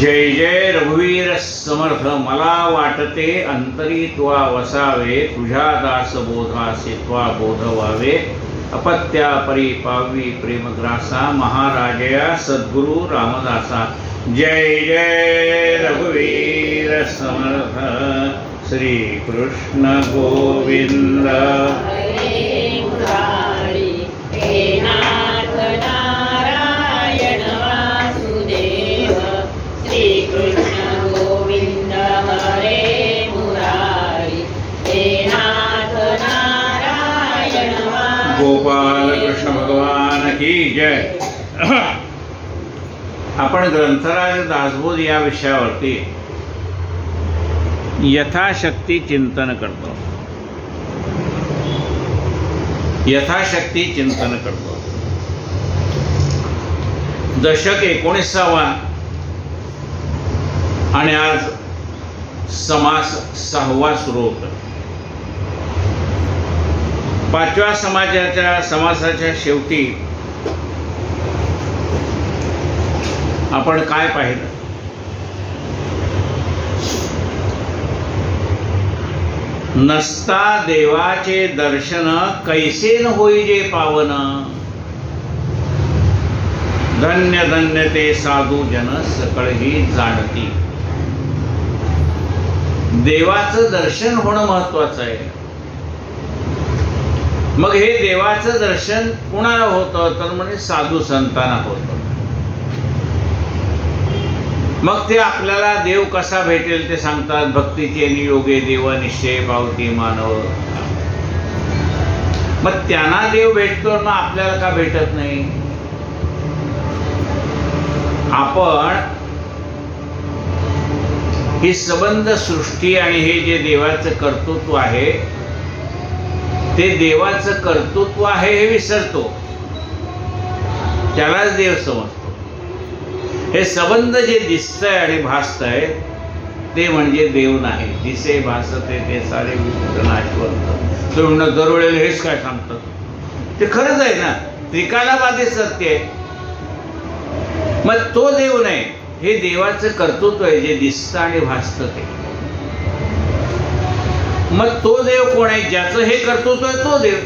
जय जय रघुवीर समर्थ। मला वाटते अंतरी त्वा वसावे, तुझ्या दास बोधासे त्वा बोध व्हावे। अपत्या परिपावी प्रेमग्रासा, महाराजया सद्गुरु रामदासा। जय जय रघुवीर समर्थ। श्री कृष्ण गोविंद। गोपाल कृष्ण भगवान की जय। आपण ग्रंथराज दासबोध या विषयावरती यथाशक्ती चिंतन करतो, यथाशक्ती चिंतन करतो। दशक 19वा आणि आज समास 6वा सुरू होता। 5व्या समासाच्या शेवटी आपण काय पाहिलं? नसता देवाचे दर्शन, कैसे न होई जे पावन। धन्य धन्य ते साधू जन, सकळही जाणती। देवाचं दर्शन होणं महत्वाचं आहे। मग हे देवाचं दर्शन कुणाला होतं? तर म्हणजे साधू संतांना होतं। मग ते आपल्याला देव कसा भेटेल ते सांगतात। भक्तीचे नियोगे देव निश्चय पावती मानव। मग त्यांना देव भेटतो, मग आपल्याला का भेटत नाही? आपण ही संबंध सृष्टी आणि हे जे देवाचं कर्तृत्व आहे, ते देवाचं कर्तृत्व आहे हे विसरतो, त्यालाच देव समजतो। हे संबंध जे दिसतंय आणि भासतंय ते म्हणजे देव नाही। दिसे भासते ते सारे विचित्र नाशवंत। तो म्हणणं दरवेळेला हेच काय सांगतात? ते खरंच आहे ना, त्रिकालाबाधित सत्य आहे। मग तो देव नाही, हे देवाचं कर्तृत्व आहे जे दिसतं आणि भासतं ते। मग तो देव कोण आहे? ज्याचं हे कर्तृत्व आहे तो देव।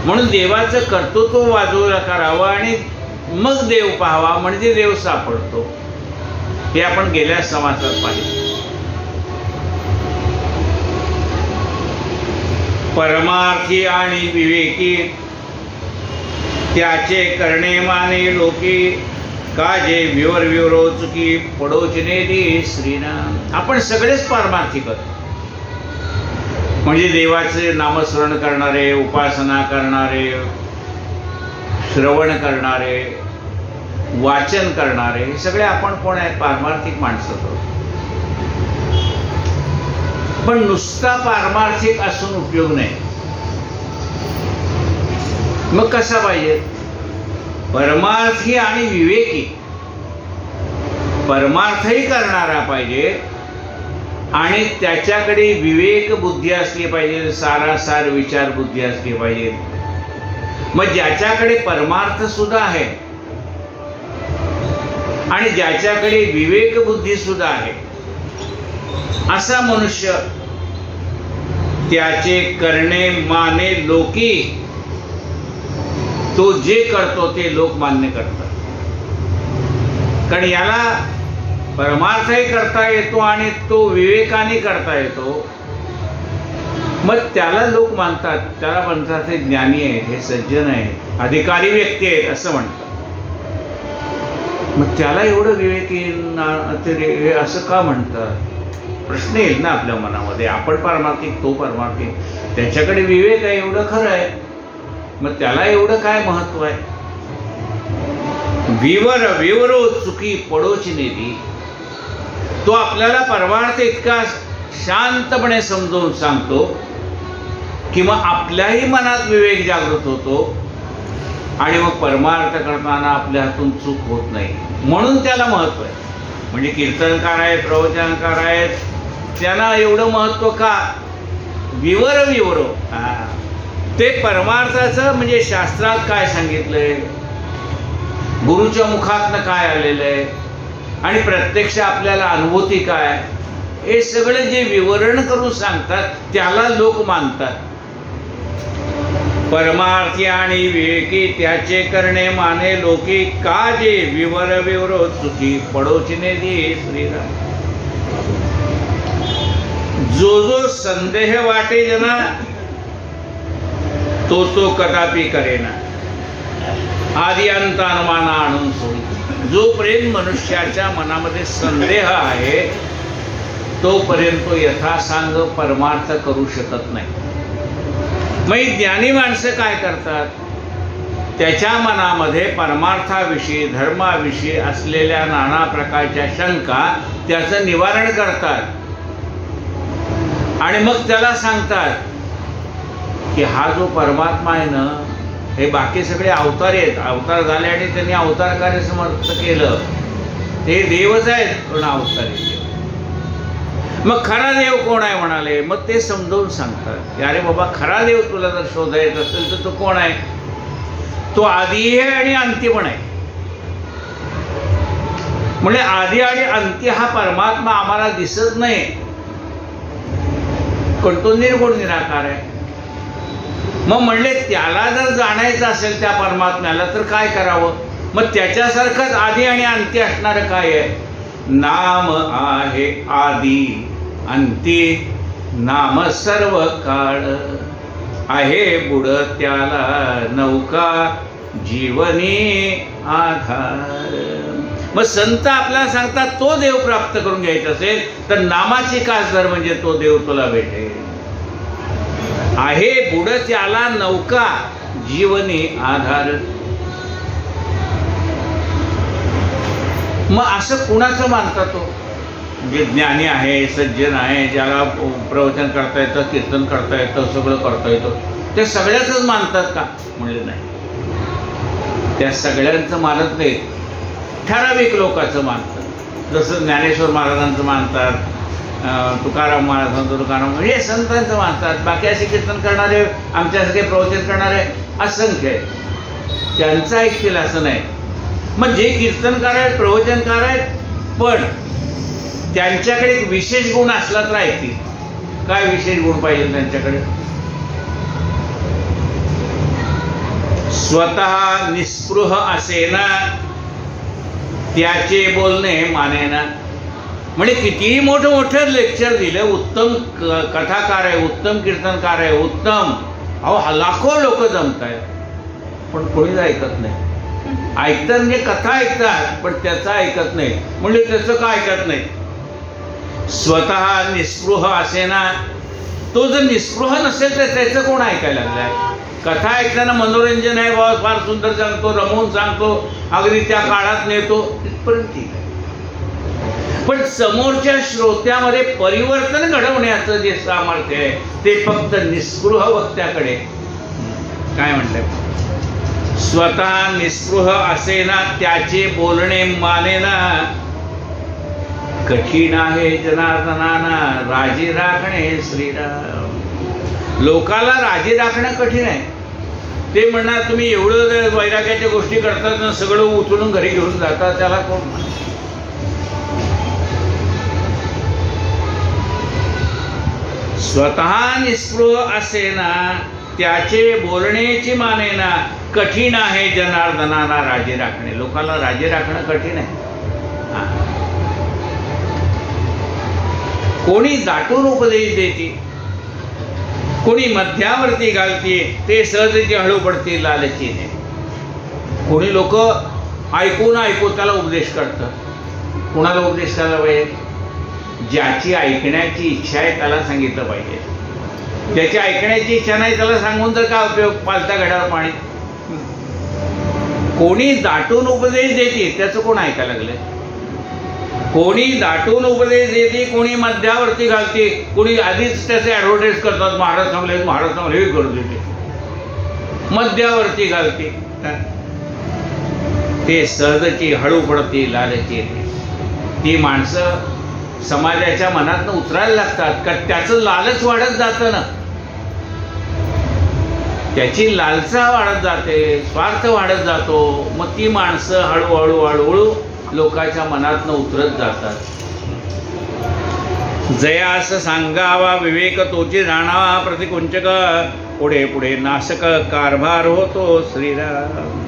म्हणून देवाचं कर्तृत्व बाजूला करावं आणि मग देव पाहावा, म्हणजे देव सापडतो। हे आपण गेल्या समासात पाहिलं। परमार्थी आणि विवेकी, त्याचे करणे माने लोकी। काजे विवर विवरो चुकी, पडोचने दे श्रीनाम। आपण सगळेच पारमार्थिक आहोत, म्हणजे देवाचे नामस्मरण करणारे, उपासना करणारे, श्रवण करणारे, वाचन करणारे, हे सगळे आपण कोण आहेत? पारमार्थिक माणसं आहोत। पण नुसता पारमार्थिक असून उपयोग नाही। मग कसा पाहिजे? परमार्थी आणि विवेकी। परमार्थही करणारा पाहिजे आणि त्याच्याकडे विवेक बुद्धी असली पाहिजे, सारासार विचार बुद्धी असली पाहिजे। मग ज्याच्याकडे परमार्थ सुद्धा आहे आणि ज्याच्याकडे विवेक बुद्धी सुद्धा आहे, असा मनुष्य त्याचे करणे माने लोकी। तो जे करतो ते लोक मान्य करतात, कारण याला परमार्थही करता येतो आणि तो विवेकाने करता येतो। मग त्याला लोक मानतात, त्याला म्हणतात हे ज्ञानी आहे, हे सज्जन आहे, अधिकारी व्यक्ती आहेत असं म्हणतात। मग त्याला एवढं विवेक हे असं का म्हणतात? प्रश्न येईल ना आपल्या मनामध्ये। आपण पारमार्थिक, तो पारमार्थिक, त्याच्याकडे विवेक आहे एवढं खरं आहे, मग त्याला एवढं काय महत्व आहे? विवर विवरो चुकी पडोची नेदी। तो आपल्याला परमार्थ इतका शांतपणे समजावून सांगतो की मग आपल्याही मनात विवेक जागृत होतो आणि मग परमार्थ करताना आपल्या हातून चूक होत नाही, म्हणून त्याला महत्व आहे। म्हणजे कीर्तनकार आहेत, प्रवचनकार आहेत, त्यांना एवढं महत्व का? विवर विवरो। ते परमार्थाचं म्हणजे शास्त्रात काय सांगितलंय, गुरुच्या मुखातनं काय आलेलं आहे, आणि प्रत्यक्ष आपल्याला अनुभूती काय, हे सगळं जे विवरण करून सांगतात त्याला लोक मानतात. परमार्थी आणि विवेकी त्याचे करणे माने लोकी, का जे विवर विवरो चुकी पडोचिने दे श्रीराम. जो जो संदेह वाटे जना तो तो कदापि करेना, आदि अंत अनुमाना आणून सोडी. जोपर्यंत मनुष्याच्या मनामध्ये संदेह आहे तोपर्यंत तो यथासांग परमार्थ करू शकत नाही. मग ज्ञानी माणसं काय करतात, त्याच्या मनामध्ये परमार्थाविषयी धर्माविषयी असलेल्या नाना प्रकारच्या शंका त्याचं निवारण करतात आणि मग त्याला सांगतात की हा जो परमात्मा आहे ना, हे बाकी सगळे अवतार आहेत, अवतार झाले आणि त्यांनी अवतार कार्य समर्थ केलं, ते देवच आहेत पण अवतारी. मग खरा देव कोण आहे म्हणाले, मग ते समजावून सांगतात की अरे बाबा, खरा देव तुला जर शोधायचा असेल तर तो कोण आहे, तो आदी आहे आणि अंत्य पण आहे. म्हणजे आदी आणि अंत्य हा परमात्मा आम्हाला दिसत नाही, पण तो निर्गुण निराकार आहे. मग म्हणले त्याला जर जाणायचं असेल त्या परमात्म्याला तर काय करावं, मग त्याच्यासारखंच आदी आणि अंत्य असणारं काय आहे, नाम आहे आदी अंती, नाम सर्व काळ आहे बुड त्याला नौका जीवनी आधार. मग संत आपल्याला सांगतात तो देव प्राप्त करून घ्यायचा असेल तर नामाची कास धर, म्हणजे तो देव तुला भेटेल. आहे बुड त्याला नौका जीवनी आधार. मग असं कुणाचं मानतात तो, जे ज्ञानी आहे, सज्जन आहे, ज्याला प्रवचन करता येतं, कीर्तन करता येतं, सगळं करता येतं, ते सगळ्याच मानतात का, म्हणजे नाही. त्या सगळ्यांचं मानत नाही, ठराविक लोकांचं मानतात. जसं ज्ञानेश्वर महाराजांचं मानतात, तुकाराम महाराजांचं तुकाराम, हे संतांचं मानतात. बाकी असे कीर्तन करणारे, आमच्यासारखे प्रवचन करणारे असंख्य आहेत, त्यांचं ऐकतील असं नाही. मग जे कीर्तनकार आहेत, प्रवचनकार आहेत, पण त्यांच्याकडे एक विशेष गुण असला तर ऐकतील. काय विशेष गुण पाहिजे त्यांच्याकडे, स्वतः निस्पृह असेना त्याचे बोलणे मानेना. म्हणजे कितीही मोठं मोठं लेक्चर दिलं, उत्तम कथाकार आहे, उत्तम कीर्तनकार आहे, उत्तम, लाखो लोक जमत आहेत, पण कोणीच ऐकत नाही. ऐकतात म्हणजे कथा ऐकतात पण त्याचं ऐकत नाही. म्हणजे त्याचं का ऐकत नाही, स्वतः निस्पृह असेना. तो जर निस्पृह नसेल तर त्याचं कोण ऐकायला लागलाय. कथा ऐकताना मनोरंजन आहे, बाबा फार सुंदर सांगतो, रमवून सांगतो, अगदी त्या काळात नेतो, तिथपर्यंत ठीक आहे. पण समोरच्या श्रोत्यामध्ये परिवर्तन घडवण्याचं जे सामर्थ्य आहे ते फक्त निस्पृह वक्त्याकडे. काय म्हणतात, स्वतः निस्पृह असेना त्याचे बोलणे मानेना, कठीण आहे जनार्दनाना राजी राखणे श्रीराम. लोकाला राजी राखणं कठीण आहे. ते म्हणणार तुम्ही एवढं वैराग्याच्या गोष्टी करतात ना, सगळं उचलून घरी घेऊन जातात, त्याला कोण. स्वतः निस्पृह असेना त्याचे बोलण्याची मानेना, कठीण आहे जनार्दनाला राजी राखणे. लोकांना राजी राखणं कठीण आहे. कोणी दाटून उपदेश देते, कोणी मध्यावरती घालते, ते सहजची हळू पडते लालचीने. कोणी लोक ऐकून ऐकून त्याला उपदेश करतात. कोणाला उपदेश करायला पाहिजे, ज्याची ऐकण्याची इच्छा आहे त्याला सांगितलं पाहिजे. ज्याची ऐकण्याची इच्छा नाही त्याला सांगून तर काय उपयोग, पालत्या घड्यावर पाणी. कोणी दाटून उपदेश देते त्याचं कोण ऐकायला लागलंय. कोणी दाटून उपदेश देते, कोणी मध्यावरती घालते, कोणी आधीच त्याचे ऍडव्हर्टाईज करतात, महाराज चांगले, महाराज चांगले, हे करू देते, मध्यावरती घालते. ते सहजची हळू पडते लालची येते. ती माणसं समाजाच्या मनातनं उतरायला लागतात का त्याचं लालच वाढत जातं ना, त्याची लालसा वाढत जाते, स्वार्थ वाढत जातो. मग ती माणसं हळूहळू हळूहळू लोकांच्या मनातनं उतरत जातात. जयास सांगावा विवेक तोची जाणावा प्रतिकुंचक, पुढे पुढे नाशक कारभार होतो श्रीराम.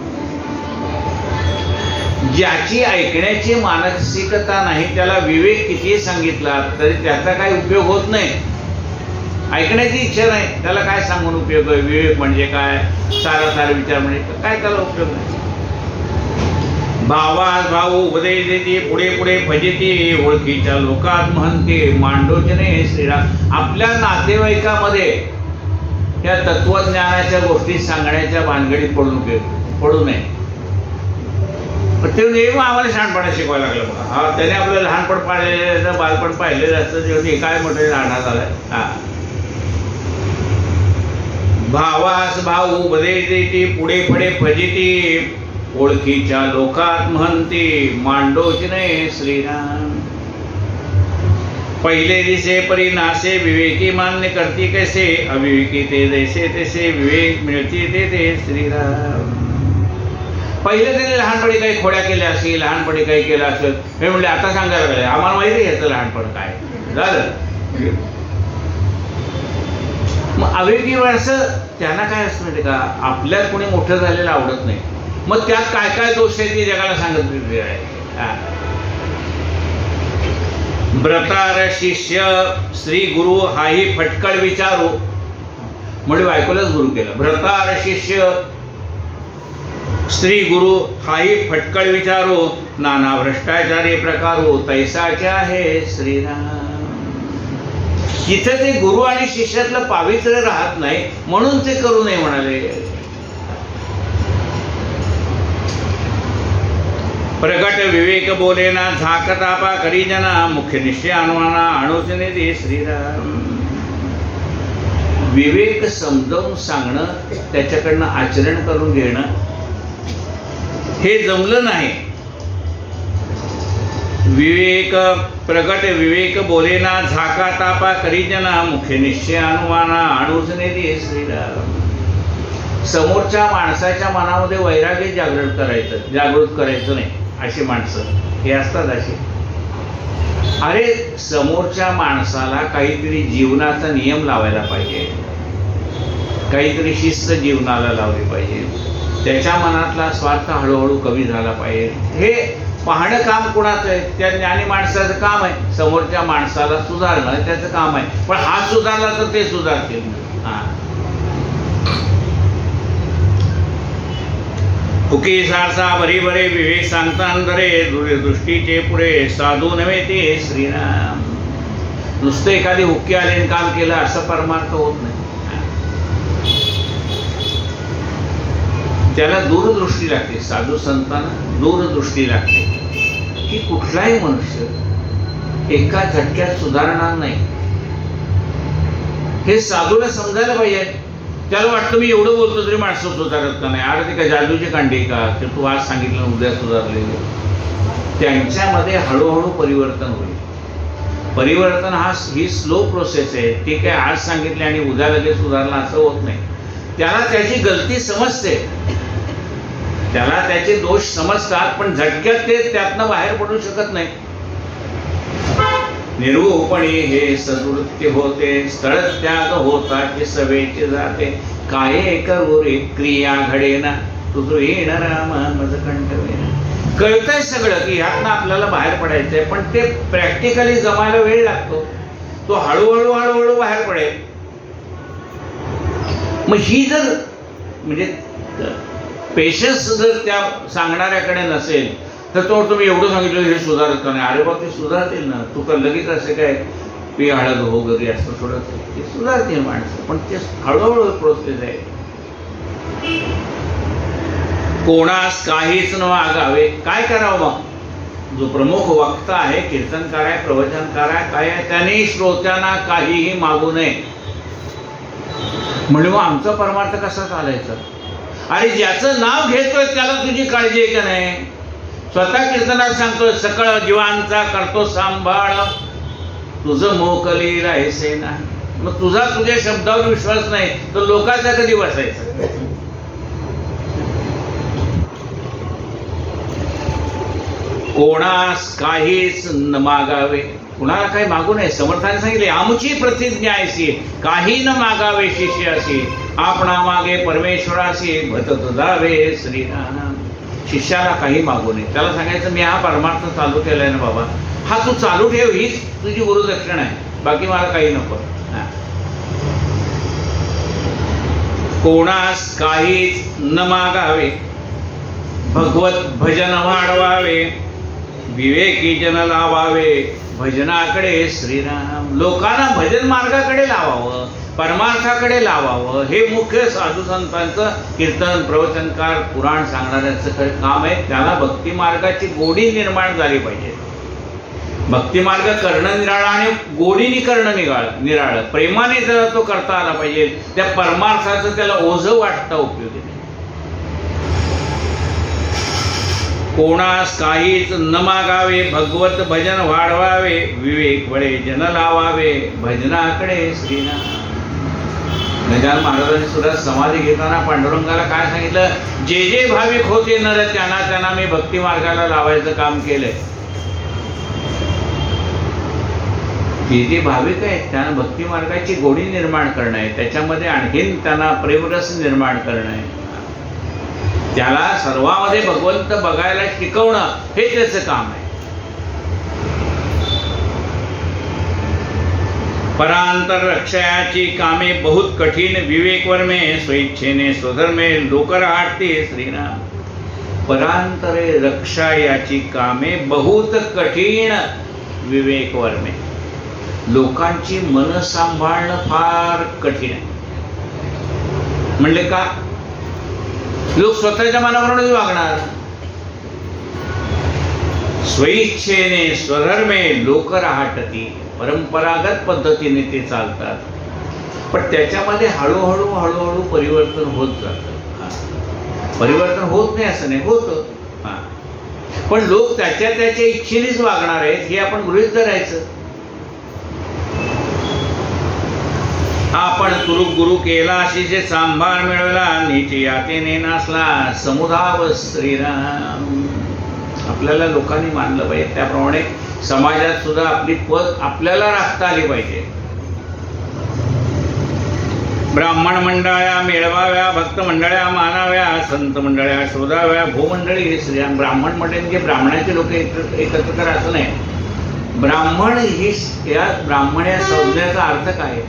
ज्याची ऐकण्याची मानसिकता नाही त्याला विवेक किती सांगितला तरी त्याचा काही उपयोग होत नाही. ऐकण्याची इच्छा नाही त्याला काय सांगून उपयोग आहे? विवेक म्हणजे काय, सारा विचार म्हणजे काय, त्याला उपयोग नाही. भावास भाऊ उपदेश देते, पुढे पुढे भजते, ओळखीच्या लोकात म्हणते मांडोचने श्रीराम. आपल्या नातेवाईकामध्ये या तत्वज्ञानाच्या गोष्टी सांगण्याच्या भानगडीत पडू नये. ते नेहमी आम्हाला शहाणपणा शिकवायला लागलं बघा. हा, त्याने आपलं लहानपण पाहिलेलं, बालपण पाहिलेलं असतं, जेवढी काय म्हटलं लहानात आलाय. हा, भावास भाऊ उपदेश देते, पुढे पुढे भजते, ओळखीच्या लोकात म्हणते मांडोचने श्रीराम. पहिले दिसे परी नासे, विवेकी मान्य करती कैसे, अविवेकी ते जैसे तसे, विवेक मिळते ते श्रीराम. पहिले त्यांनी लहानपणी काही खोड्या केल्या असेल, लहानपणी काही केलं असेल, हे म्हणले आता सांगायला लागले आम्हाला माहिती आहे याचं लहानपण काय झालं. मग अविवेकी असं त्यांना काय असतं माहिती का, आपल्यात कोणी मोठं झालेलं आवडत नाही. मग त्यात काय काय दोष आहे ते जगाला सांगत आहे. व्रतार शिष्य श्री गुरु हाही फटकळ विचारू, म्हणजे बायकोलाच गुरु केलं. व्रतार शिष्य श्री गुरु हाही फटकळ विचारो, नाना भ्रष्टाचारी प्रकारो, तैसाचे आहे श्रीराम. इथे ते गुरु आणि शिष्यातलं पावित्र्य राहत नाही म्हणून ते करू नये म्हणाले. प्रगट विवेक बोलेना, झाकतापा करी जना, मुख्य निश्चय अनुमाना अणुचने दे श्रीराम. विवेक समजावून सांगणं, त्याच्याकडनं आचरण करून घेणं हे जमलं नाही. विवेक प्रगट विवेक बोलेना, झाका तापा करी जना, मुख्य निश्चय अनुमाना अणुचने दे श्रीराम. समोरच्या माणसाच्या मनामध्ये वैराग्य जागृत करायचं नाही. अशी माणसं हे असतात अशी. अरे समोरच्या माणसाला काहीतरी जीवनाचा नियम लावायला पाहिजे, काहीतरी शिस्त जीवनाला लावली पाहिजे, त्याच्या मनातला स्वार्थ हळूहळू कमी झाला पाहिजे. हे पाहणं काम कुणाचं आहे? त्या ज्ञानी माणसाचं काम आहे. समोरच्या माणसाला सुधारणं त्याचं काम आहे. पण हा सुधारला तर ते सुधारतील. हा, फुकी सारसा बरी बरे, विवेक सांगता अंधरे, दूरदृष्टीचे पुरे, साधू नव्हे ते श्रीराम. नुसतं एखादी हुक्की आले काम केलं असं परमार्थ होत नाही. त्याला दूरदृष्टी लागते. साधू संतांना दूरदृष्टी लागते की कुठलाही मनुष्य एका झटक्यात सुधारणार नाही. हे साधूला समजायला पाहिजे. त्याला वाटतं मी एवढं बोलतो तरी माणसं सुधारत नाही. अरे ते काय जादूची कांडी का, ते तू आज सांगितलं उद्या सुधारले. त्यांच्यामध्ये हळूहळू परिवर्तन होईल. परिवर्तन ही स्लो प्रोसेस आहे. ठीक आहे, आज सांगितले आणि उद्या लगेच सुधारला असं होत नाही. त्याला त्याची गलती समजते, त्याला त्याचे दोष समजतात, पण झटक्यात ते त्यातनं बाहेर पडू शकत नाही. निर्वोपणी हे सदवृत्ती होते, स्थळ त्याग होता की सवेचे जाते, काय करू रे क्रिया घडेना, तुझं राम मज कंठवेना. कळतंय सगळं की ह्यातनं आपल्याला बाहेर पडायचंय, पण ते प्रॅक्टिकली जमायला वेळ लागतो. तो हळूहळू हळूहळू बाहेर पडेल. मग ही जर म्हणजे पेशन्स जर त्या सांगणाऱ्याकडे नसेल तर तो तुम्ही एवढं सांगितलं हे सुधारत नाही. अरे बा ते सुधारतील ना. तू का लगेच असे काय पी हळद हो घरी असं थोडं ते सुधारतील माणसं, पण ते हळूहळू प्रोसेस आहे. कोणास काहीच न वागावे, काय करावं मग? जो प्रमुख वक्ता आहे, कीर्तनकार आहे, प्रवचनकार आहे, काय आहे, त्याने श्रोत्यांना काहीही मागू नये. म्हणजे मग आमचा परमार्थ कसा चालायचा? अरे ज्याचं नाव घेतोय त्याला तुझी काळजी आहे का नाही? स्वतः कीर्तनात सांगतोय, सकळ जीवांचा करतो सांभाळ, तुझं मोकली राहायचे नाही. मग तुझा तुझ्या शब्दावर विश्वास नाही तर लोकांचा कधी बसायचा? कोणास काहीच न मागावे, कुणाला काही मागू नये. समर्थाने सांगितले आमची प्रतिज्ञा अशी, काही न मागावे शिष्याशी, आपणा मागे परमेश्वराशी भटत जावे श्रीराम. शिष्याला काही मागू नये. त्याला सांगायचं मी हा परमार्थ चालू केलाय ना बाबा, हा तू चालू ठेव, हीच तुझी गुरुदक्षिणा आहे, बाकी मला काही नको. कोणास काहीच न मागावे, भगवत भजन वाढवावे, विवेकी जन लावावे भजनाकडे श्रीराम. लोकांना भजन मार्गाकडे लावावं, परमार्थाकडे लावावं, हे मुख्य साधू संतांचं कीर्तन, प्रवचनकार, पुराण सांगणाऱ्यांचं काम आहे. त्याला भक्ती मार्गाची गोडी निर्माण झाली पाहिजे. भक्ती मार्ग करणं निराळं आणि गोडीने करणं निराळं, प्रेमाने जर तो करता आला पाहिजे. त्या परमार्थाचं त्याला ओझं वाटता उपयोगी नाही. कोणास काहीच न मागावे, भगवत भजन वाढवावे, विवेक वळे जन लावावे भजनाकडे श्रीराम. गजानन महाराजांनी सुद्धा समाधी घेताना पांडुरंगाला काय सांगितलं, जे जे भाविक होते नर त्यांना त्यांना मी भक्ती मार्गाला लावायचं काम केलंय. जे जे भाविक आहेत त्यांना भक्ती मार्गाची गोडी निर्माण करणं आहे, त्याच्यामध्ये आणखीन त्यांना प्रेमरस निर्माण करणं आहे, त्याला सर्वांमध्ये भगवंत बघायला शिकवणं हे त्याचं काम आहे. परांतर रक्षयाची कामे बहुत कठीण, विवेक वर्मे स्वेच्छेने स्वधर्मे लोक राहते श्रीराम. परांतरे रक्षायाची कामे बहुत कठीण, विवेक वर्मे. लोकांची मन सांभाळणं फार कठीण आहे. म्हणले का? लोक स्वतःच्या मनावरूनच वागणार. स्वइच्छेने स्वधर्मे लोक राहतती, परंपरागत पद्धतीने ते चालतात, पण त्याच्यामध्ये हळूहळू हळूहळू परिवर्तन होत जातं. परिवर्तन होत नाही असं नाही, होतं, पण लोक त्याच्या इच्छेनेच वागणार आहेत हे आपण गृहीत धरायचं. आपण गुरु केला अशी सांभाळ मिळवला, नीची यातेने नासला समुधाव श्रीराम. आपल्याला लोकांनी मानलं पाहिजे, त्याप्रमाणे समाजात सुद्धा आपली पद आपल्याला राखता आली पाहिजे. ब्राह्मण मंडळ्या मिळवाव्या, भक्त मंडळ्या मानाव्या, संत मंडळ्या शोधाव्या, भूमंडळी हे श्रीराम. ब्राह्मण म्हणजे ब्राह्मणाचे लोक एकत्र करा असं नाही. ब्राह्मण ही या ब्राह्मण या संज्ञेचा अर्थ काय?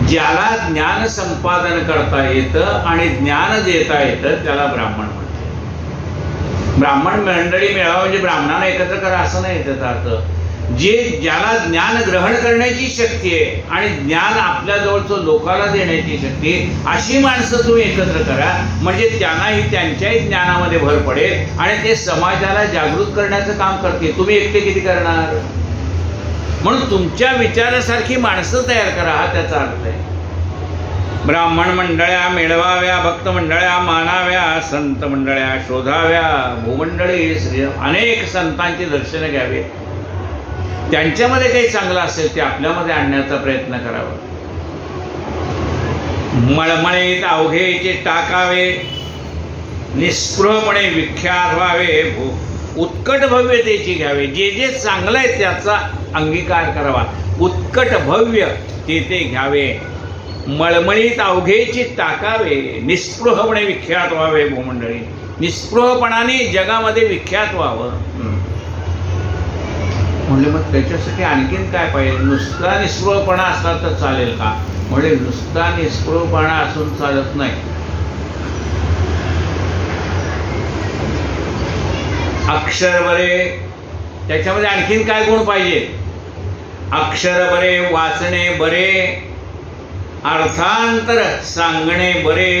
ज्याला ज्ञान संपादन करता येतं आणि ज्ञान देता येतं त्याला ब्राह्मण म्हणतात. ब्राह्मण मंडळी मिळावं म्हणजे ब्राह्मणांना एकत्र करा असं नाही त्याचा अर्थ. ज्याला ज्ञान ग्रहण करण्याची शक्ती आहे आणि ज्ञान आपल्या जवळचं लोकांना देण्याची शक्ती आहे, अशी माणसं तुम्ही एकत्र करा, म्हणजे त्यांनाही त्यांच्याही ज्ञानामध्ये भर पडेल आणि ते समाजाला जागृत करण्याचं काम करतील. तुम्ही एकटे किती करणार? म्हणून तुमच्या विचारासारखी माणसं तयार करा, हा त्याचा अर्थ आहे. ब्राह्मण मंडळ्या मिळवाव्या, भक्त मंडळ्या मानाव्या, संत मंडळ्या शोधाव्या, भूमंडळी श्री. अनेक संतांची दर्शनं घ्यावी, त्यांच्यामध्ये काही चांगलं असेल ते आपल्यामध्ये आणण्याचा प्रयत्न करावा. मळमळीत अवघेचे टाकावे, निस्पृहपणे विख्यात व्हावे, उत्कट भव्यतेची घ्यावे. जे जे चांगलं आहे त्याचा अंगीकार करावा, उत्कट भव्य ते घ्यावे. मळमळीत अवघेची टाकावे, निस्पृहपणे विख्यात व्हावे भूमंडळी. निस्पृहपणाने जगामध्ये विख्यात व्हावं म्हणजे मग त्याच्यासाठी आणखीन काय पाहिजे? नुसता निस्पृहपणा असला तर चालेल का? म्हणजे नुसता निस्पृहपणा असून चालत नाही. अक्षर बरे, त्याच्यामध्ये आणखीन काय गुण पाहिजे? अक्षर बरे, वाचणे बरे, अर्थांतर सांगणे बरे,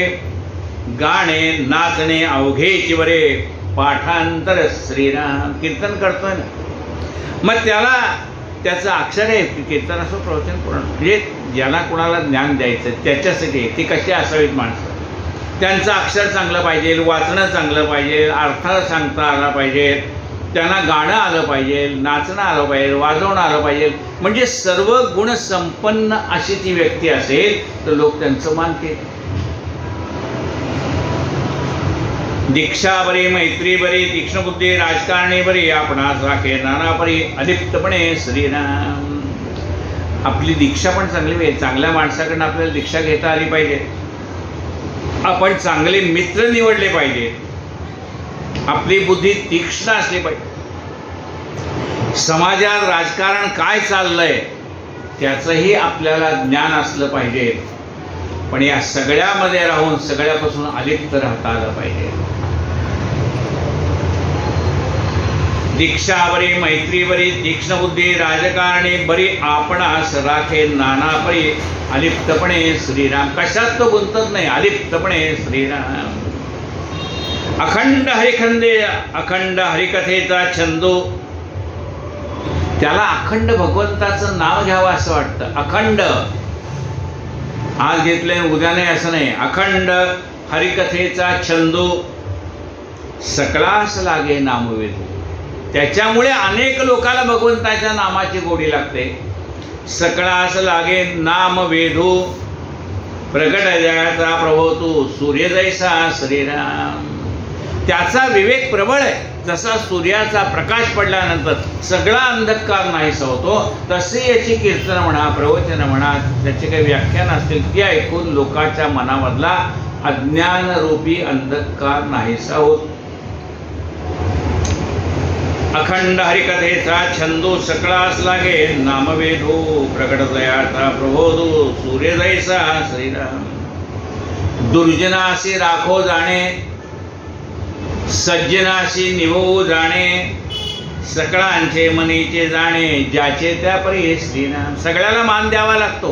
गाणे नाचणे अवघेची बरे, पाठांतर श्रीराम. कीर्तन करतोय ना, मग त्याला त्याचं अक्षर आहे, कीर्तन असो प्रवचन पूर्ण, म्हणजे ज्याला कुणाला ज्ञान द्यायचं त्याच्यासाठी ती कशी असावीत माणसं. त्यांचं अक्षर चांगलं पाहिजे, वाचणं चांगलं पाहिजे, अर्थ सांगता आला पाहिजे, त्यांना गाणं आलं पाहिजे, नाचणं आलं पाहिजे, वाजवणं आलं पाहिजे. म्हणजे सर्व गुण संपन्न अशी ती व्यक्ती असेल तर लोक त्यांचं मानतील. दीक्षा बरी, मैत्री बरी, तीक्ष्ण बुद्धी, राजकारणी बरी, आपणास राखे नाना परी, अलिप्तपणे श्रीराम. आपली दीक्षा पण चांगली आहे. चांगल्या माणसाकडनं आपल्याला दीक्षा घेता आली पाहिजे. आपण चांगले मित्र निवडले पाहिजे. आपली बुद्धी तीक्ष्ण असली पाहिजे. समाजात राजकारण काय चाललंय त्याचंही आपल्याला ज्ञान असलं पाहिजे. पण या सगळ्यामध्ये राहून सगळ्यापासून अलिप्त राहता आलं पाहिजे. दीक्षा बरी, मैत्री बरी, तीक्ष्ण बुद्धी, राजकारणी बरी, आपणास राखे नाना परी, अलिप्तपणे श्रीराम. कशात तो गुंतत नाही, अलिप्तपणे श्रीराम. अखंड हरिखंडे, अखंड हरिकथेचा छंदो. त्याला अखंड भगवंताचं नाव घ्यावं असं वाटतं. अखंड, आज घेतले उद्या नाही असं नाही. अखंड हरिकथेचा छंदो, सकळास लागे नामवेदो. त्याच्यामुळे अनेक लोकांना भगवंताच्या नामाची गोडी लागते. सकळास लागे नाम वेधो, प्रगट जयाचा प्रभो तू, सूर्य जैसा श्रीराम. त्याचा विवेक प्रबळ आहे. जसा सूर्याचा प्रकाश पडल्यानंतर सगळा अंधकार नाहीसा होतो, तसे याची कीर्तन म्हणा, प्रवचन म्हणा, त्याचे काही व्याख्यान असतील ती ऐकून लोकांच्या मनामधला अज्ञानरूपी अंधकार नाहीसा होत. अखंड हरिकथेचा छंदो, सकळास लागे नामवेदो, प्रगट दयाचा प्रबोधो, सूर्य जैसा श्रीराम. दुर्जनाशी राखो जाणे, सज्जनाशी निवो जाणे, सकळांचे मनीचे जाणे, ज्याचे त्या परी श्रीराम. सगळ्याला मान द्यावा लागतो.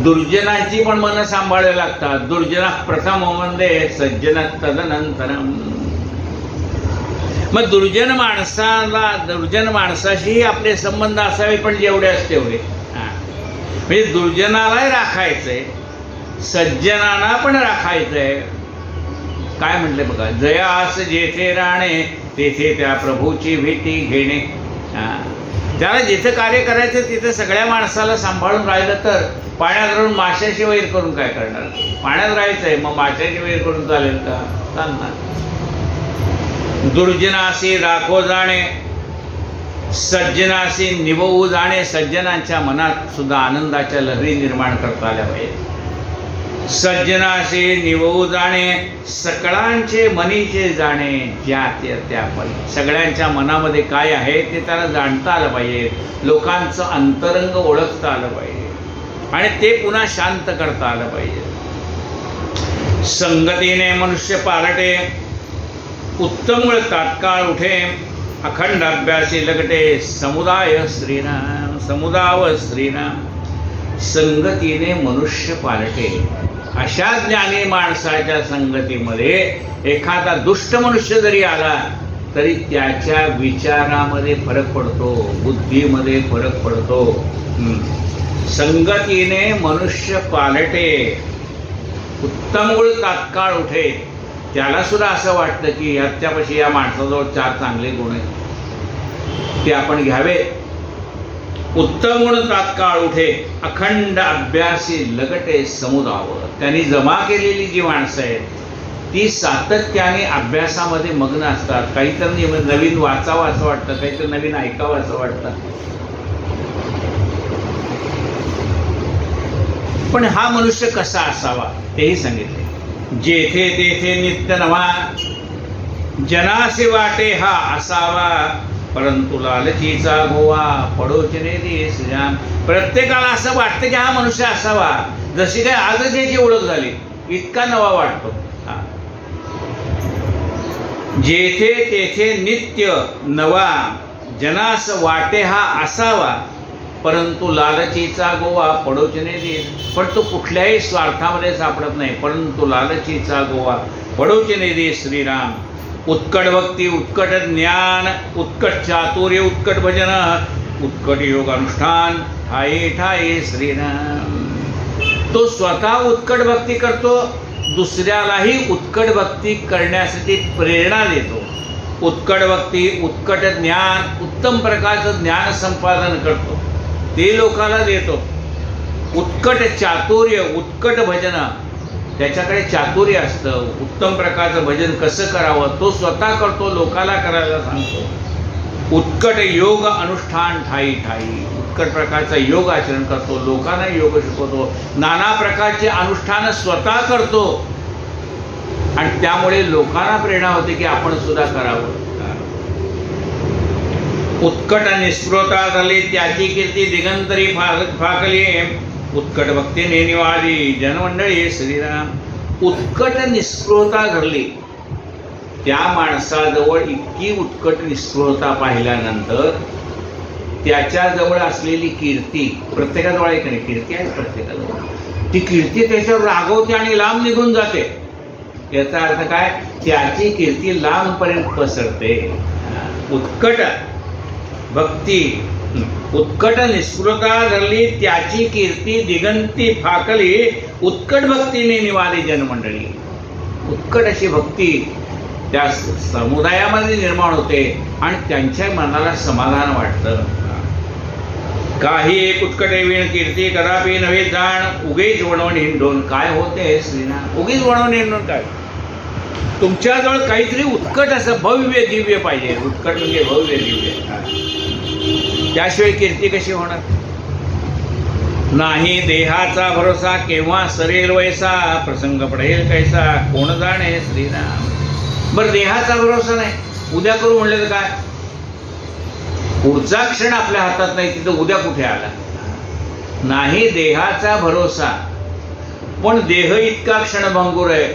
दुर्जनाची पण मन सांभाळावी लागतात. दुर्जना प्रथम वंदे, सज्जन तदनंतरम. मग दुर्जन माणसाशी आपले संबंध असावे, पण जेवढे असते तेवढे. म्हणजे दुर्जनालाही राखायचंय, सज्जनांना पण राखायचंय. काय म्हटले बघा, जयास जेथे राहणे, तेथे त्या प्रभूची भीती घेणे. त्याला जिथे कार्य करायचं तिथे सगळ्या माणसाला सांभाळून राहिलं तर पाण्यात राहून माशाशी वैर करून काय करणार. पाण्यात राहायचंय, मग माशाशी वैर करून चालेल का? चालणार. दुर्जनाशी राखो जाणे, सज्जनाशी निववू जाणे. सज्जनांच्या मनात सुद्धा आनंदाच्या लहरी निर्माण करता आल्या पाहिजे. सज्जनाशी निववू जाणे, सकळांचे मनीचे जाणे, ज्या त्या परी. सगळ्यांच्या मनामध्ये काय आहे ते त्याला जाणता आलं पाहिजे. लोकांचं अंतरंग ओळखता आलं पाहिजे आणि ते पुन्हा शांत करता आलं पाहिजे. संगतीने मनुष्य पालटे, उत्तम तात्काळ उठे, अखंड अभ्यासी लगटे, समुदाय श्रीराम. समुदाव श्रीराम. संगतीने मनुष्य पालटे. अशा ज्ञानी माणसाच्या संगतीमध्ये एखादा दुष्ट मनुष्य जरी आला तरी त्याच्या विचारामध्ये फरक पडतो, बुद्धीमध्ये फरक पडतो. संगतीने मनुष्य पालटे, उत्तम गुण तात्काळ उठे. त्याला सुद्धा असं वाटतं की याच्यापाशी या माणसाजवळ 4 चांगले गुण आहेत, ते आपण घ्यावे. उत्तम गुण तात्काळ उठे, अखंड अभ्यासी लगटे समुदाव. त्यांनी जमा केलेली जी माणसं आहेत ती सातत्याने अभ्यासामध्ये मग्न असतात. काहीतरी नवीन वाचावं असं वाटतं, काहीतरी नवीन ऐकावं असं वाटतं. पण हा मनुष्य कसा असावा तेही सांगितले. जेथे तेथे नित्य नवा, जनासे वाटे हा असावा, परंतु लालचीचा गोवा पडोचने दे श्रीराम. प्रत्येकाला असं वाटतं की हा मनुष्य असावा, जशी काय आजच याची ओळख झाली, इतका नवा वाटतो. जेथे तेथे नित्य नवा, जनास वाटे हा असावा, परंतु लालचीचा गोवा पडोचने दे. पण तो कुठल्याही स्वार्थामध्ये सापडत नाही. परंतु लालचीचा गोवा पडोचने दे श्रीराम. उत्कट भक्ती, उत्कट ज्ञान, उत्कट चातुर्य, उत्कट भजन, उत्कट योग अनुष्ठान, ठाई ठाई श्रीराम. तो स्वतः उत्कट भक्ती करतो, दुसऱ्यालाही उत्कट भक्ती करण्यासाठी प्रेरणा देतो. उत्कट भक्ती, उत्कट ज्ञान, उत्तम प्रकारचं ज्ञान संपादन करतो, ते लोकांना देतो. उत्कट चातुर्य, उत्कट भजन, त्याच्याकडे चातुर्य असतं, उत्तम प्रकारचं भजन कसं करावं तो स्वतः करतो, लोकाला करायला सांगतो, उत्कट योग अनुष्ठान ठाई ठाई, उत्कट प्रकारचा योग आचरण करतो, लोकांना योग शिकवतो, नाना प्रकारचे अनुष्ठान स्वतः करतो आणि त्यामुळे लोकांना प्रेरणा होते की आपण सुद्धा करावं. उत्कट निस्पृहता झाली त्याची कीर्ती दिगंतरी फाकली, उत्कट भक्तीने निवाळली जनमंडळी श्रीराम. उत्कट निस्पृहता धरली, त्या माणसाजवळ इतकी उत्कट निस्पृहता पाहिल्यानंतर त्याच्याजवळ असलेली कीर्ती, प्रत्येकाजवळ एक नाही कीर्ती आहे प्रत्येकाजवळ, ती कीर्ती त्याच्यावर रागवते आणि लांब निघून जाते. याचा अर्थ काय, त्याची कीर्ती लांबपर्यंत पसरते. उत्कट भक्ती, उत्कट निस्पृहता धरली त्याची कीर्ती दिगंती फाकली, उत्कट भक्तीने निवाली जनमंडळी. उत्कट अशी भक्ती त्या समुदायामध्ये निर्माण होते आणि त्यांच्या मनाला समाधान वाटतं. काही एक उत्कटे विण कीर्ती करावी नव्हे जाण, उगीच वणवण हिंडून. काय होते श्रीनाथ, उगीच वणवण हिंडून काय, तुमच्याजवळ काहीतरी उत्कट असं भव्य दिव्य पाहिजे. उत्कट म्हणजे भव्य दिव्य, त्याशिवाय कीर्ती कशी होणार. नाही देहाचा भरोसा केव्हा सरेल वैसा, प्रसंग पडेल कैसा कोण जाणे श्रीराम. बरं देहाचा भरोसा नाही, उद्या करू म्हणलं तर काय, पुढचा क्षण आपल्या हातात नाही, तिथं उद्या कुठे आला. नाही देहाचा भरोसा, पण देह इतका क्षणभंगूर आहे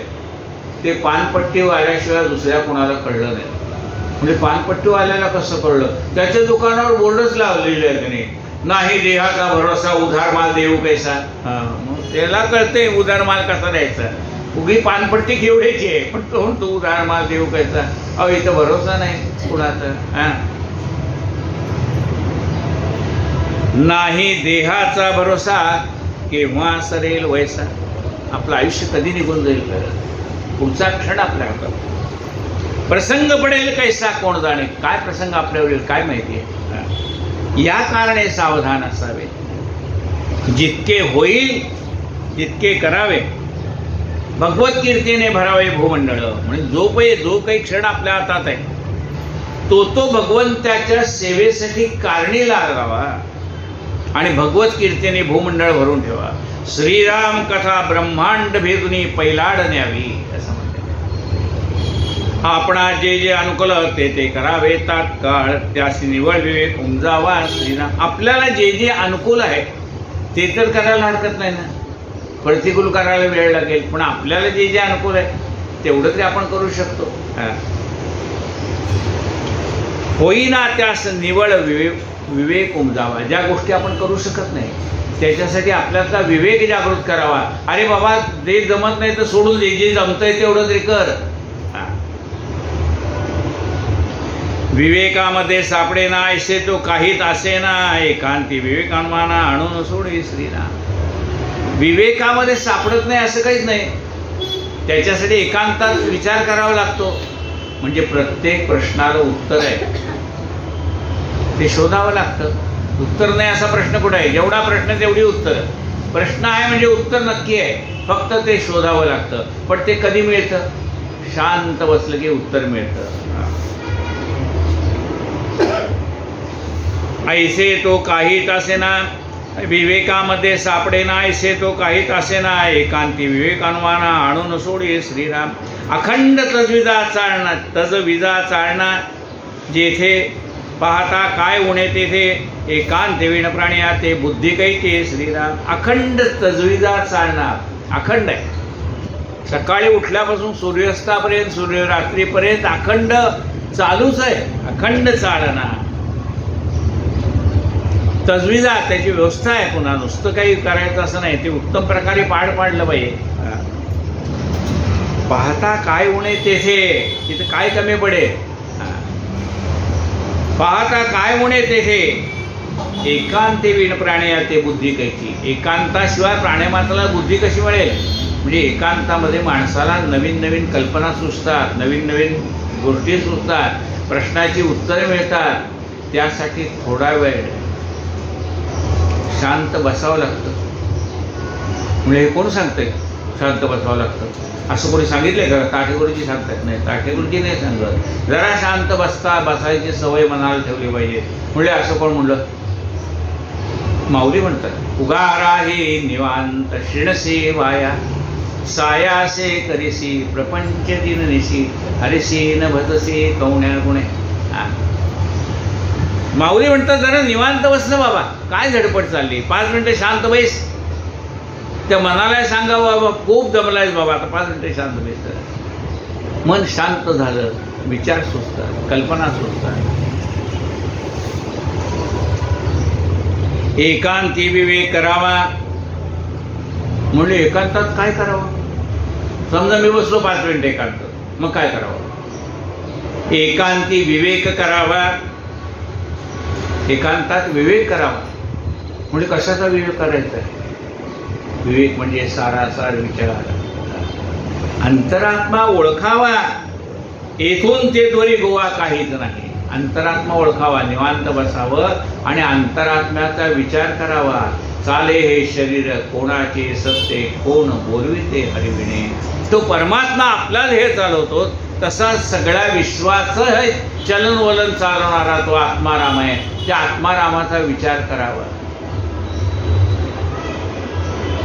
ते पानपट्टी वाल्याशिवाय दुसऱ्या कोणाला कळलं नाही. म्हणजे पानपट्टीवाल्याला कसं कळलं, त्याच्या दुकानावर बोर्डच लावलेले आहे त्याने, नाही देहाचा भरोसा उधार माल देऊ कैसा. मग त्याला कळते उधार माल कसा द्यायचा, उगी पानपट्टी केवढ्याची आहे पण तो म्हणतो उधार माल देऊ कैसा. अहो इथं भरोसा नाही कुणाचा. नाही देहाचा भरोसा केव्हा सरेल वैसा, आपलं आयुष्य कधी निघून जाईल पुढचा क्षण आपल्या हातात. प्रसंग पडेल कैसा कोण जाणे, काय प्रसंग आपल्यावर येईल काय माहिती आहे. या कारणे सावधान असावे, जितके होईल तितके करावे, भगवत कीर्तीने भरावे भूमंडळ. म्हणजे जो काही क्षण आपल्या हातात आहे तो भगवंताच्या सेवेसाठी कारणी लागावा आणि भगवत कीर्तीने भूमंडळ भरून ठेवा. श्रीराम कथा ब्रह्मांड भेदुनी पैलाड न्यावी असं म्हणते. आपणा जे जे अनुकूल ते करावे तात्काळ, त्यासी निवळ विवेक उमजावा श्रीराम. आपल्याला जे जे अनुकूल आहे ते तर करायला हरकत नाही ना, प्रतिकूल करायला वेळ लागेल, पण आपल्याला जे जे अनुकूल आहे तेवढं तरी आपण करू शकतो. होईना त्यास निवळ विवेक उमजावा. ज्या गोष्टी आपण करू शकत नाही त्याच्यासाठी आपल्यातला विवेक जागृत करावा. अरे बाबा जे जमत नाही तर सोडून दे, जे जमतंय तेवढं तरी कर. विवेकामध्ये सापडे ना ऐसे तो काहीच असे ना, एकांती विवेकानुमाना आणून सोडे श्रीराम. विवेकामध्ये सापडत नाही असं काहीच नाही, त्याच्यासाठी एकांतात विचार करावा लागतो. म्हणजे प्रत्येक प्रश्नाला उत्तर आहे ते शोधावं लागतं. उत्तर नाही असा प्रश्न कुठे आहे, जेवढा प्रश्न तेवढी उत्तर. प्रश्न आहे म्हणजे उत्तर नक्की आहे, फक्त ते शोधावं लागतं. पण ते कधी मिळतं, शांत बसलं की उत्तर मिळतं. ऐसे तो काहीच असे ना, विवेकामध्ये सापडे ना, ऐसे तो काहीच असे ना, एकांती विवेकानुमाना आणून सोडे श्रीराम. अखंड तजविजा चालना, जेथे पाहता काय उणे तेथे, एकांत विण प्राण्या ते बुद्धी कैते श्रीराम. अखंड तजविजा चालना, अखंड आहे, सकाळी उठल्यापासून सूर्यास्तापर्यंत सूर्यरात्रीपर्यंत अखंड चालूच आहे, अखंड चालना. तजविजा त्याची व्यवस्था आहे, पुन्हा नुसतं काही करायचं असं नाही, ते उत्तम प्रकारे पाडलं पाहिजे. पाहता काय उणे तेथे, तिथे काय कमी पडे, पाहता काय उणे तेथे, एकांते विण प्राण्या ते बुद्धी कैची. एकांताशिवाय प्राण्यामात्राला बुद्धी कशी मिळेल. म्हणजे एकांतामध्ये माणसाला नवीन नवीन कल्पना सुचतात, नवीन नवीन गोष्टी सुचतात, प्रश्नाची उत्तरे मिळतात. त्यासाठी थोडा वेळ शांत बसावं लागतं. म्हणजे हे कोण सांगतंय, शांत बसावं लागतं असं कोणी सांगितलंय का? ताठेगुरुजी सांगतात नाही, ताठेगुरुजी नाही सांगत. जरा शांत बसायची सवय मनाला ठेवली पाहिजे. म्हणले असं कोण म्हणलं? माऊली म्हणतात, उगारा हे निवांत शिणसे वाया सायासे करिसी प्रपंच दिननिशी हरिसी न भतसी कवण्या गुणे. माऊली म्हणतात जरा निवांत बस ना बाबा, काय झडपड चालली, 5 मिनिटं शांत बैस. त्या मनाला सांगावं बाबा खूप दमलायस बाबा, आता 5 मिनिटं शांत बैस. मन शांत झालं, विचार सुचतात, कल्पना सुचतात. एकांती विवेक करावा. म्हणजे एकांतात काय करावं? समजा मी बसलो 5 मिनिटं एकांत, मग काय करावं? एकांती विवेक करावा. एकांतात विवेक करावा. म्हणजे कशाचा विवेक करायचा आहे? विवेक म्हणजे सारासार विचार. अंतरात्मा ओळखावा. येथून ते त्वरी गोवा काहीच नाही. अंतरात्मा ओळखावा, निवांत बसावं आणि अंतरात्म्याचा विचार करावा. चाले हे शरीर कोणाचे सत्ते, कोण बोलविते हरिविणे. तो परमात्मा आपल्याला हे चालवतो, तसा सगळ्या विश्वाचं हे चलन वलन चालवणारा तो आत्माराम आहे. त्या आत्मारामाचा विचार करावा.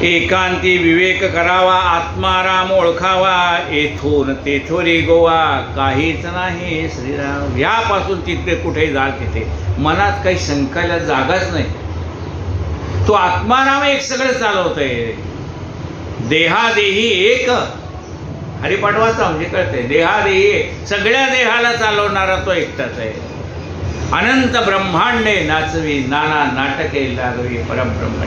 एकांती विवेक करावा, आत्माराम ओळखावा. येथून तेथोरी गोवा काहीच नाही श्रीराम. यापासून तिथे कुठे जा, तिथे मनात काही शंकायला जागाच नाही. तो आत्माराम एक सगळं चालवतोय. देहादेही एक. हरिपाठवाचा म्हणजे कळतंय, देहादेही सगळ्या देहाला चालवणारा तो एकटाच आहे. अनंत ब्रह्मांडे नाचवी, नाना नाटके लागवी परब्रह्म.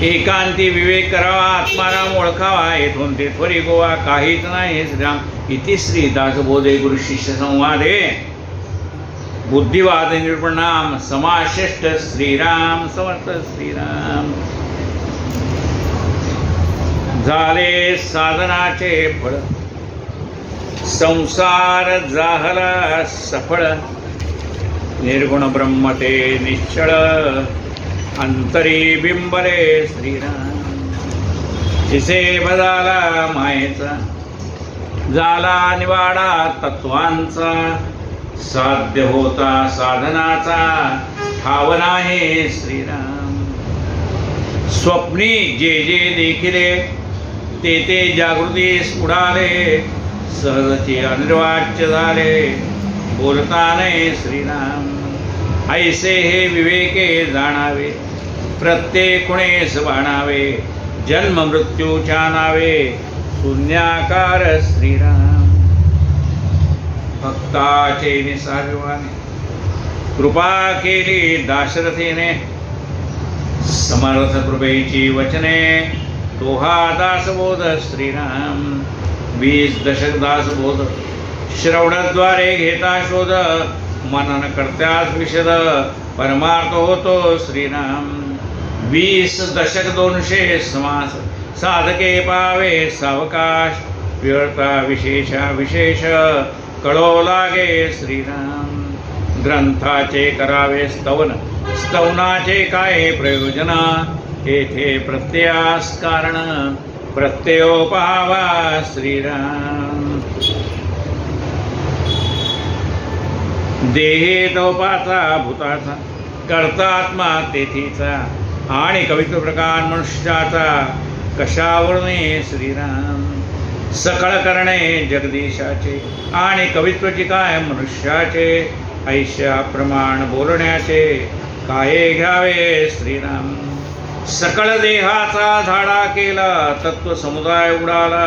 एकांती विवेक करावा, आत्माराम ओळखावा. येथून ते त्वरी गोवा काहीच नाही श्रीराम. इति श्री दासबोधे गुरु शिष्य संवादे बुद्धिवाद निरूपणाम समाश्रेष्ठ श्रीराम समर्थ श्रीराम. झाले साधनाचे फळ, संसार जाहला सफळ. निर्गुण ब्रह्म ते निश्चळ, अंतरी बिंबले श्रीराम. जिसे बजाला मायेचा, झाला निवाडा तत्वांचा. साध्य होता साधनाचा, ठाव नाही श्रीराम. स्वप्नी जे जे देखिले, ते ते जागृतीस उडाले. सहजचे अनिर्वाच्य झाले, बोलता नाही श्रीराम. ऐसे हे विवेके जाणावे, प्रत्येक कुणेस बाणावे. जन्म मृत्यूच्या नावे, शून्याकार श्रीराम. भक्ताचे निसारवाने, कृपा केली दाशरथीने. समर्थ कृपेची वचने, तो हा दासबोध श्रीराम. 20 दशक दासबोध, श्रवणाद्वारे घेता शोध. मनन करत्यास विशद, परमार्थ होतो श्रीराम. 20 दशक 200 समास, साधके पावे सावकाश. व्यर्था विशेषा विशेष, कळो लागे श्रीराम. ग्रंथाचे करावे स्तवन, स्तवनाचे काय प्रयोजन. येथे प्रत्ययास कारण, प्रत्ययो पाहावा श्रीराम. देहे तोपाचा भूताचा, कर्ता आत्मा तेथीचा. आणि कवित्व प्रकार मनुष्याचा, कशावरुणे श्रीराम. सकळ करणे जगदीशाचे, आणि कवित्वची काय मनुष्याचे. ऐशा प्रमाण बोलण्याचे, काय घ्यावे श्रीराम. सकळ देहाचा झाडा केला, तत्व समुदाय उडाला.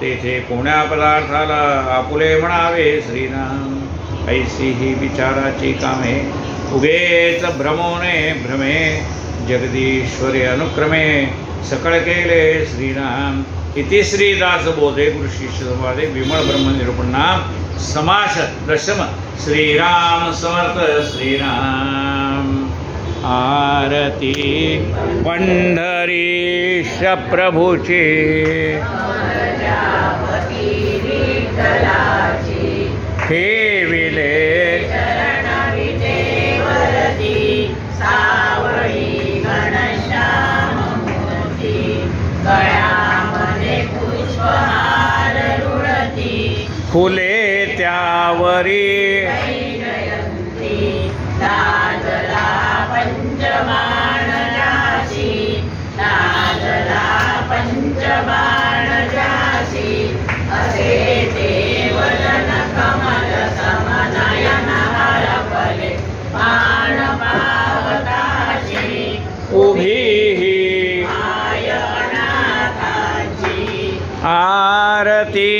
तेथे कोण्या पदार्थाला आपुले म्हणावे श्रीराम. ऐसी ही विचाराची कामे, उगेच भ्रमोने भ्रमे. जगदीश्वरी अनुक्रमे, सकळ केले श्रीराम. इति श्री दासबोधे गुरु शिष्य संवादे विमळ ब्रह्म निरूपणाम समास दशम. श्रीराम समर्थ श्रीराम. आरती पंढरीश प्रभूची, ठेविले सावळी घनश्याम मूर्ती. गळा फुले त्यावरी लाजला पंचबाण जाशी, लाजला पंचबाण जाशी, असे देवजन कमल समनयन हरपले बाण पावताशी, उभी मायनाथाची आरती